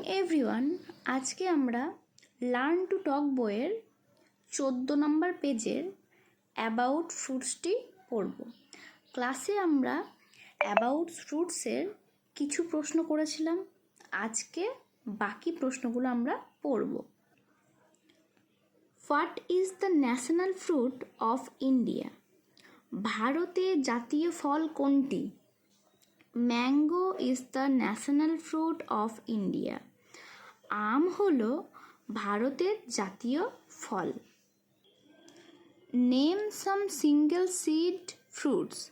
Everyone, আজকে আমরা learn to talk বইয়ের 14 নম্বর পেজের অ্যাবাউট ফ্রুটসটি পড়ব। ক্লাসে আমরা অ্যাবাউট ফ্রুটসের কিছু প্রশ্ন করেছিলাম, আজকে বাকি প্রশ্নগুলো আমরা পড়ব। What is the national fruit of India? ভারতের জাতীয় ফল কোনটি? Mango is the national fruit of India. আম হলো ভারতের জাতীয় ফল। Name some single seed fruits.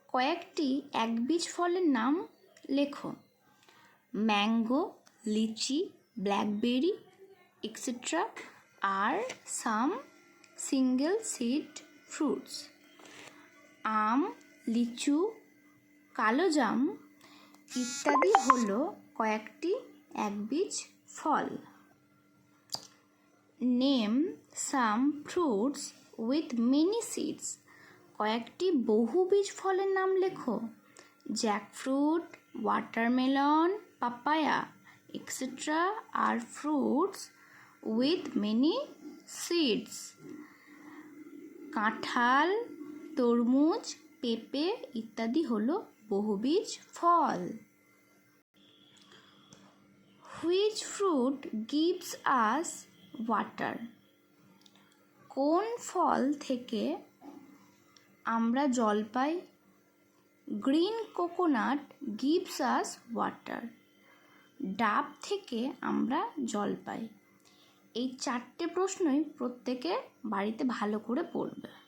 কয়েকটি একবীজ ফলের নাম লেখো। Mango, lychee, blackberry etcetera are some single seed fruits. আম, লিচু, কালোজাম ইত্যাদি হলো কয়েকটি একবীজ ফল। Name some fruits with many seeds. কয়েকটি বহুবীজ ফলের নাম লেখো। Jackfruit, watermelon, papaya etcetera R fruits with many seeds. কাঁঠাল, তরমুজ, পেঁপে ইত্যাদি হলো বহুবীজ ফল। Which fruit gives us water? কোন ফল থেকে আমরা জল পাই? Green coconut gives us water. ডাব থেকে আমরা জল পাই। এই 4টে প্রশ্নই প্রত্যেকে বাড়িতে ভালো করে পড়বে।